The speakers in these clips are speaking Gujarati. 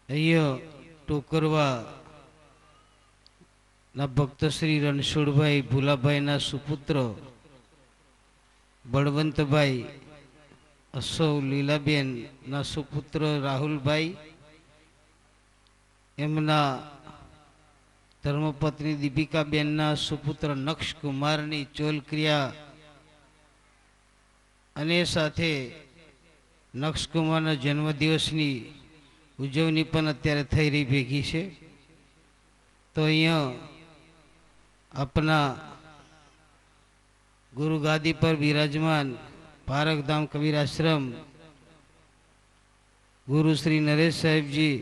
અહીંયા ટોકરવા ના ભક્ત શ્રી રણછોડભાઈ ભુલાભાઈના સુપુત્ર બળવંતભાઈ અસૌ લીલાબેન ના સુપુત્ર રાહુલભાઈ, એમના ધર્મપત્ની દીપિકાબેનના સુપુત્ર નક્ષકુમારની ચોલક્રિયા અને સાથે નક્ષકુમારના જન્મદિવસની ઉજવણી પણ અત્યારે થઈ રહી ભેગી છે. તો અહીંયા આપણા ગુરુ ગાદી પર બિરાજમાન પારકધામ કબીર આશ્રમ ગુરુ શ્રી નરેશ સાહેબજી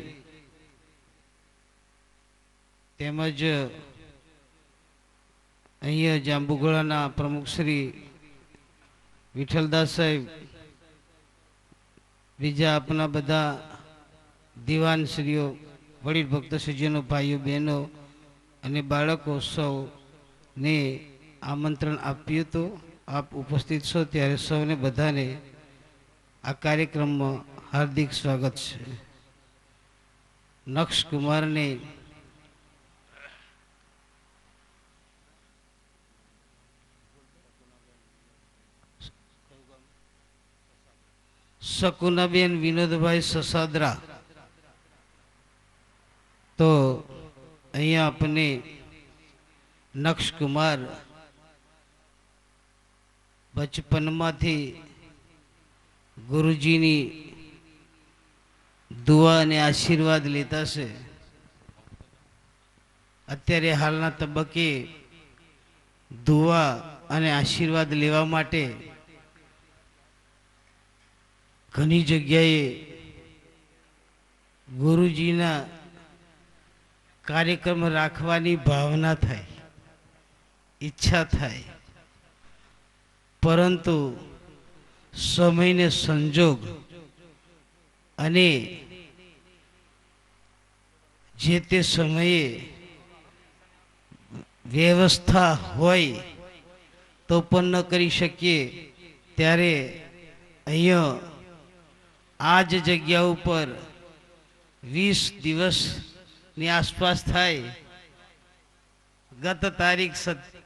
તેમજ અહીંયા જાંબુઘોડાના પ્રમુખ શ્રી વિઠ્ઠલદાસ સાહેબ, બીજા આપણા બધા દીવાનશ્રીઓ, વડીલ ભક્ત સજ્જનો, ભાઈઓ બહેનો અને બાળકો સૌને આમંત્રણ આપ્યું હતું. આપ ઉપસ્થિત છો ત્યારે સૌને બધાને આ કાર્યક્રમમાં હાર્દિક સ્વાગત છે. નક્ષકુમારને શકુનાબેન વિનોદભાઈ સસાદરા, તો અહીંયા આપણે નક્ષકુમાર બચપનમાંથી ગુરુજીની દુઆ અને આશીર્વાદ લેતા છે. અત્યારે હાલના તબક્કે દુઆ અને આશીર્વાદ લેવા માટે ઘણી જગ્યાએ ગુરુજીના કાર્યક્રમ રાખવાની ભાવના થાય, ઈચ્છા થાય, પરંતુ સમયને સંજોગ અને જે તે સમયે વ્યવસ્થા હોય તો પણ ન કરી શકીએ. ત્યારે અહીંયા આ જ જગ્યા ઉપર 20 દિવસની આસપાસ થાય, ગત તારીખ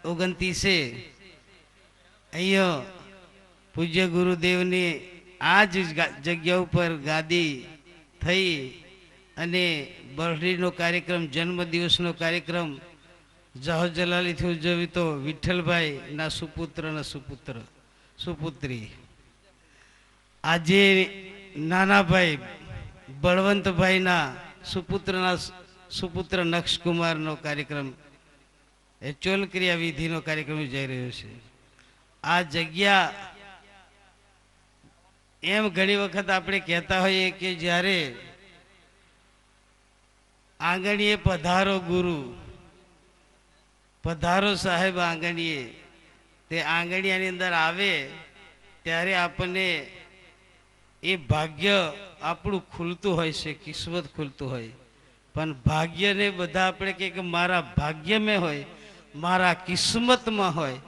29 અહીંયા પૂજ્ય ગુરુદેવની આ જ જગ્યા ઉપર ગાદી થઈ અને બરડીનો કાર્યક્રમ, જન્મદિવસનો કાર્યક્રમ જાહો જલાલીથી ઉજવતો વિઠ્ઠલભાઈના સુપુત્રના સુપુત્રી, આજે નાના ભાઈ બળવંતભાઈના સુપુત્ર નક્ષકુમારનો કાર્યક્રમ, એ ચોલક્રિયા વિધિનો કાર્યક્રમ જઈ રહ્યો છે. આ જગ્યા એમ ઘણી વખત આપણે કહેતા હોઈએ કે જ્યારે આંગણીએ પધારો ગુરુ, પધારો સાહેબ આંગણીએ, તે આંગણિયાની અંદર આવે ત્યારે આપણને એ ભાગ્ય આપણું ખુલતું હોય છે, કિસ્મત ખુલતું હોય. પણ ભાગ્યને બધા આપણે કે મારા ભાગ્યમાં હોય, મારા કિસ્મતમાં હોય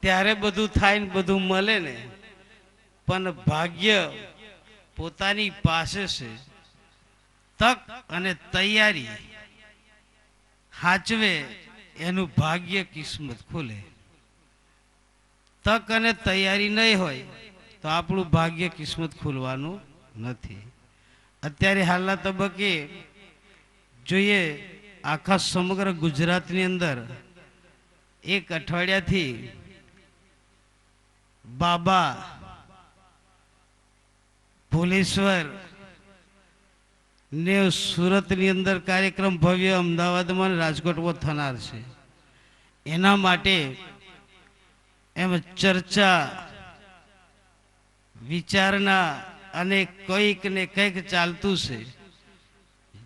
ત્યારે બધું થાય ને બધું મળે ને. પણ ભાગ્ય પોતાની પાસે છે. તક અને તૈયારી સાચવે એનું ભાગ્ય કિસ્મત ખુલે. તક અને તૈયારી નહીં હોય તો આપણું ભાગ્ય કિસ્મત ખુલવાનું નથી. અત્યારે હાલના તબક્કે જોઈએ, આખા સમગ્ર ગુજરાતની અંદર એક અઠવાડિયાથી બાબા ભુલેશ્વર ને સુરતની અંદર કાર્યક્રમ ભવ્ય, અમદાવાદમાં રાજકોટમાં થનાર છે. એના માટે એમ ચર્ચા વિચારણા અને કંઈક ને કંઈક ચાલતું છે,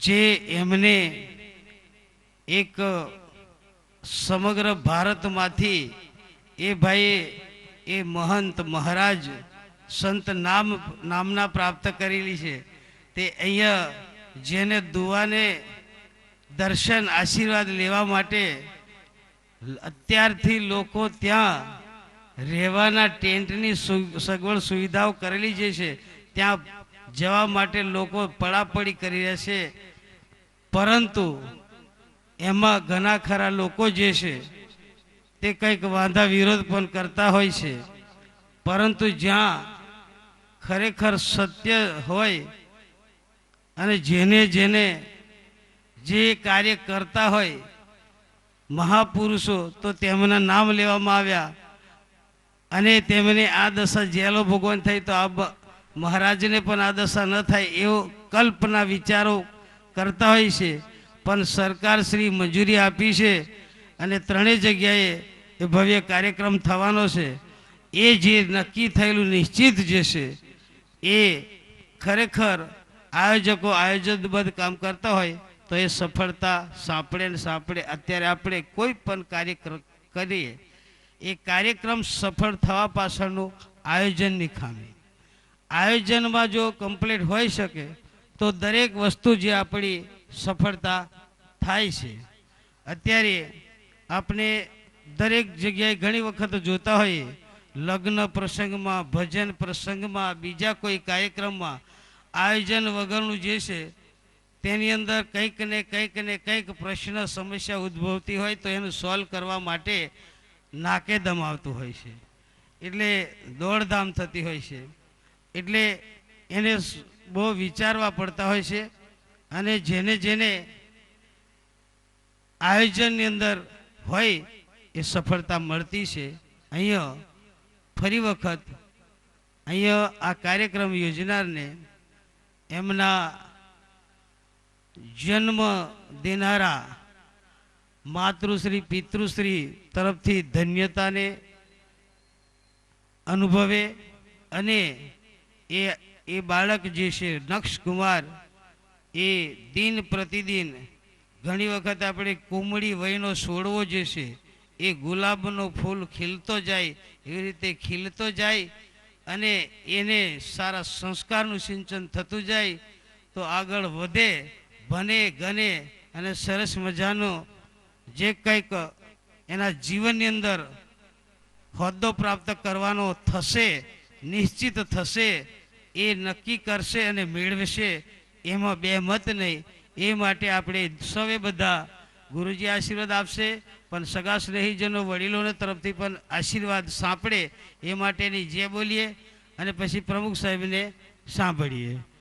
જે એમને એક સમગ્ર ભારતમાંથી એ ભાઈ એ મહંત મહારાજ સંત નામના પ્રાપ્ત કરેલી છે. તે અહીંયા જેને દુઆને દર્શન આશીર્વાદ લેવા માટે અત્યારથી લોકો ત્યાં રહેવાના ટેન્ટની સગવડ સુવિધાઓ કરેલી જે છે, ત્યાં જવા માટે લોકો પડાપડી કરી રહ્યા છે. પરંતુ એમાં ઘણા ખરા લોકો જે છે તે કંઈક વાંધા વિરોધ પણ કરતા હોય છે, પરંતુ જ્યાં ખરેખર સત્ય હોય અને જેને જેને જે કાર્ય કરતા હોય મહાપુરુષો, તો તેમના નામ લેવામાં આવ્યા અને તેમને આ દશા જેલો ભોગવવાની થઈ તો આ મહારાજને પણ આ દશા ન થાય એવો કલ્પના વિચારો કરતા હોય છે. પણ સરકાર શ્રી મંજૂરી આપી છે અને ત્રણેય જગ્યાએ એ ભવ્ય કાર્યક્રમ થવાનો છે. એ જે નક્કી થયેલું નિશ્ચિત જે છે એ ખરેખર આયોજકો આયોજનબદ્ધ કામ કરતા હોય તો એ સફળતા સાંપડે ને સાંપડે. અત્યારે આપણે કોઈ પણ કાર્ય કરીએ એ કાર્યક્રમ સફળ થવા પાછળનું આયોજનની ખામી. આયોજનમાં જો કમ્પ્લીટ હોઈ શકે તો દરેક વસ્તુ જે આપણી સફળતા થાય છે. અત્યારે આપણે દરેક જગ્યાએ ઘણી વખત જોતા હોઈએ લગ્ન પ્રસંગમાં, ભજન પ્રસંગમાં, બીજા કોઈ કાર્યક્રમમાં આયોજન વગરનું જે છે તેની અંદર કંઈક ને કંઈક પ્રશ્ન સમસ્યા ઉદ્ભવતી હોય તો એનું સોલ્વ કરવા માટે નાકેદમ આવતું હોય છે, એટલે દોડધામ થતી હોય છે, એટલે એને બહુ વિચારવા પડતા હોય છે. અને જેને જેને આયોજનની અંદર હોય એ સફળતા મળતી છે. અહીંયા ફરી વખત અહીંયા આ કાર્યક્રમ યોજનારને એમના જન્મ દેનારા માતૃશ્રી પિતૃશ્રી તરફથી ધન્યતાને અનુભવે અને એ બાળક જે છે નક્ષકુમાર એ દિન પ્રતિદિન ઘણી વખત આપણે કુમળી વયનો છોડવો જે છે એ ગુલાબનો ફૂલ ખીલતો જાય એવી રીતે ખીલતો જાય અને એને સારા સંસ્કારનું સિંચન થતું જાય તો આગળ વધે, ભણે, ગણે અને સરસ મજાનો જે કંઈક એના જીવનની અંદર હોદ્દો પ્રાપ્ત કરવાનો થશે, નિશ્ચિત થશે, એ નક્કી કરશે અને મેળવશે, એમાં બે મત નહીં. એ માટે આપણે સૌએ બધા ગુરુજી આશીર્વાદ આપશે, પણ સગા સ્નેહીજનો વડીલોને તરફથી પણ આશીર્વાદ સાંપડે એ માટેની જે બોલીએ અને પછી પ્રમુખ સાહેબને સાંભળીએ.